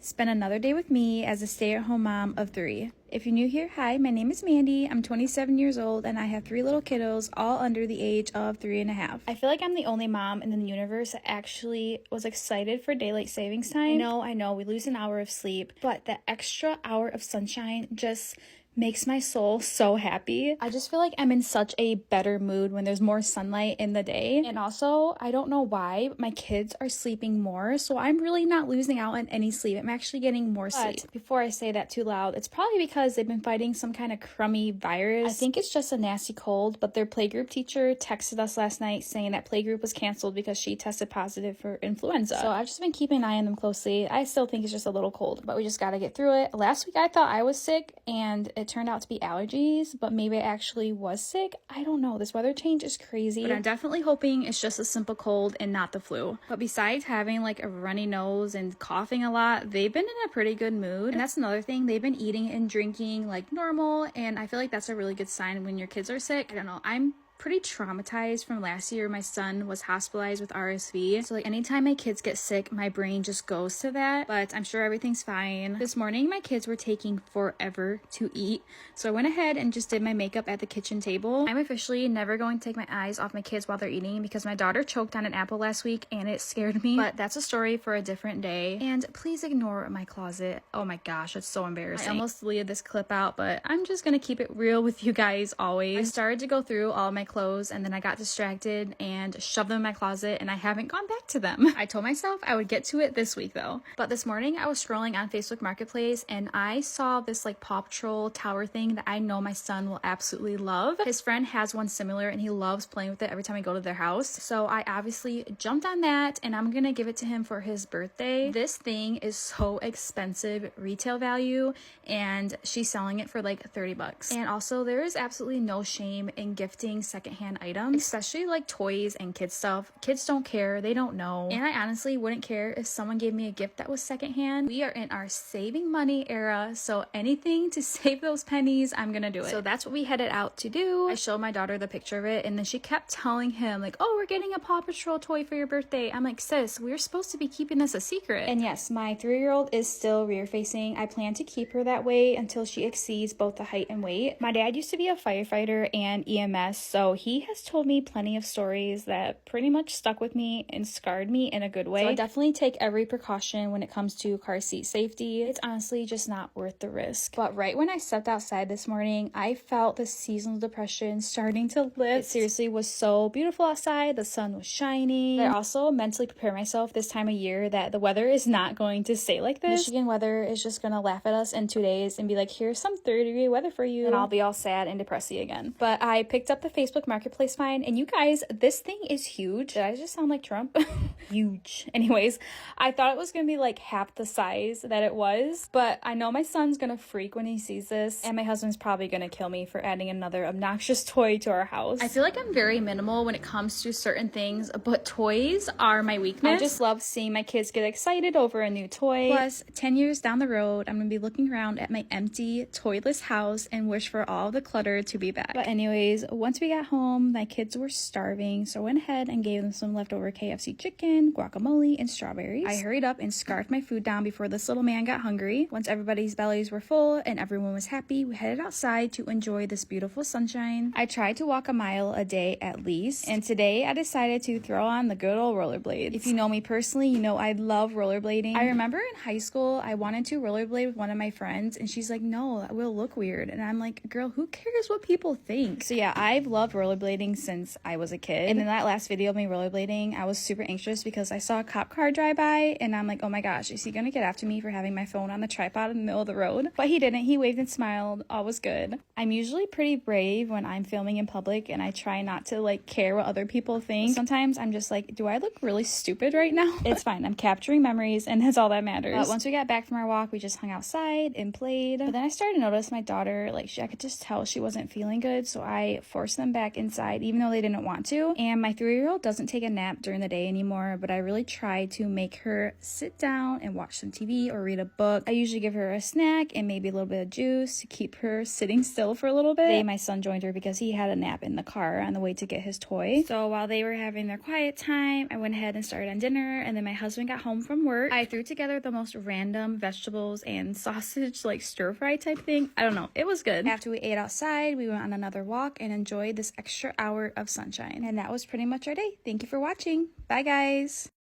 Spend another day with me as a stay-at-home mom of 3. If you're new here, hi, my name is Mandy. I'm 27 years old and I have 3 little kiddos, all under the age of 3.5. I feel like I'm the only mom in the universe that actually was excited for daylight savings time. I know, we lose an hour of sleep, but that extra hour of sunshine just makes my soul so happy. I just feel like I'm in such a better mood when there's more sunlight in the day. And also, I don't know why, but my kids are sleeping more, so I'm really not losing out on any sleep. I'm actually getting more sleep. But before I say that too loud, it's probably because they've been fighting some kind of crummy virus. I think it's just a nasty cold, but their playgroup teacher texted us last night saying that playgroup was canceled because she tested positive for influenza. So I've just been keeping an eye on them closely. I still think it's just a little cold, but we just gotta get through it. Last week I thought I was sick and it turned out to be allergies, but maybe I actually was sick. I don't know. This weather change is crazy, but I'm definitely hoping it's just a simple cold and not the flu. But besides having like a runny nose and coughing a lot, they've been in a pretty good mood. And that's another thing. They've been eating and drinking like normal, and I feel like that's a really good sign when your kids are sick. I don't know. I'm pretty traumatized from last year. My son was hospitalized with RSV, so like anytime my kids get sick, my brain just goes to that, but I'm sure everything's fine. This morning my kids were taking forever to eat, so I went ahead and just did my makeup at the kitchen table. I'm officially never going to take my eyes off my kids while they're eating because my daughter choked on an apple last week and it scared me, but that's a story for a different day. And please ignore my closet. Oh my gosh, it's so embarrassing. I almost deleted this clip out, but I'm just gonna keep it real with you guys always. I started to go through all my clothes and then I got distracted and shoved them in my closet and I haven't gone back to them. I told myself I would get to it this week though. But this morning I was scrolling on Facebook Marketplace and I saw this like Paw Patrol tower thing that I know my son will absolutely love. His friend has one similar and he loves playing with it every time I go to their house. So I obviously jumped on that and I'm gonna give it to him for his birthday. This thing is so expensive retail value and she's selling it for like 30 bucks. And also there is absolutely no shame in gifting secondhand items, especially like toys and kids stuff. Kids don't care, they don't know, and I honestly wouldn't care if someone gave me a gift that was secondhand. We are in our saving money era, so anything to save those pennies, I'm gonna do it. So that's what we headed out to do. I showed my daughter the picture of it and then she kept telling him like, oh, we're getting a Paw Patrol toy for your birthday. I'm like, sis, we're supposed to be keeping this a secret. And yes, my 3-year-old is still rear facing. I plan to keep her that way until she exceeds both the height and weight. My dad used to be a firefighter and EMS, so he has told me plenty of stories that pretty much stuck with me and scarred me in a good way. So I definitely take every precaution when it comes to car seat safety. It's honestly just not worth the risk. But right when I stepped outside this morning, I felt the seasonal depression starting to lift. It seriously was so beautiful outside. The sun was shining. I also mentally prepare myself this time of year that the weather is not going to stay like this. Michigan weather is just gonna laugh at us in 2 days and be like, here's some 30-degree weather for you, and I'll be all sad and depressy again. But I picked up the Facebook Marketplace fine, and you guys, this thing is huge. Did I just sound like Trump? Huge. Anyways, I thought it was gonna be like half the size that it was, but I know my son's gonna freak when he sees this, and my husband's probably gonna kill me for adding another obnoxious toy to our house. I feel like I'm very minimal when it comes to certain things, but toys are my weakness. I just love seeing my kids get excited over a new toy. Plus, 10 years down the road, I'm gonna be looking around at my empty, toyless house and wish for all the clutter to be back. But anyways, once we got home, my kids were starving, so I went ahead and gave them some leftover KFC chicken, guacamole, and strawberries. I hurried up and scarfed my food down before this little man got hungry. Once everybody's bellies were full and everyone was happy, we headed outside to enjoy this beautiful sunshine. I tried to walk a mile a day at least, and today I decided to throw on the good old rollerblades. If you know me personally, you know I love rollerblading. I remember in high school, I wanted to rollerblade with one of my friends, and she's like, no, that will look weird. And I'm like, girl, who cares what people think? So yeah, I've loved rollerblading since I was a kid. And in that last video of me rollerblading, I was super anxious because I saw a cop car drive by and I'm like, oh my gosh, is he gonna get after me for having my phone on the tripod in the middle of the road? But he didn't. He waved and smiled. All was good. I'm usually pretty brave when I'm filming in public and I try not to like care what other people think. Sometimes I'm just like, do I look really stupid right now? It's fine. I'm capturing memories and that's all that matters. But once we got back from our walk, we just hung outside and played. But then I started to notice my daughter, like I could just tell she wasn't feeling good, so I forced them back back inside even though they didn't want to. And my 3-year-old doesn't take a nap during the day anymore, but I really try to make her sit down and watch some TV or read a book. I usually give her a snack and maybe a little bit of juice to keep her sitting still for a little bit. Today my son joined her because he had a nap in the car on the way to get his toy. So while they were having their quiet time, I went ahead and started on dinner, and then my husband got home from work. I threw together the most random vegetables and sausage like stir fry type thing. I don't know, it was good. After we ate outside, we went on another walk and enjoyed this extra hour of sunshine, and that was pretty much our day. Thank you for watching. Bye guys.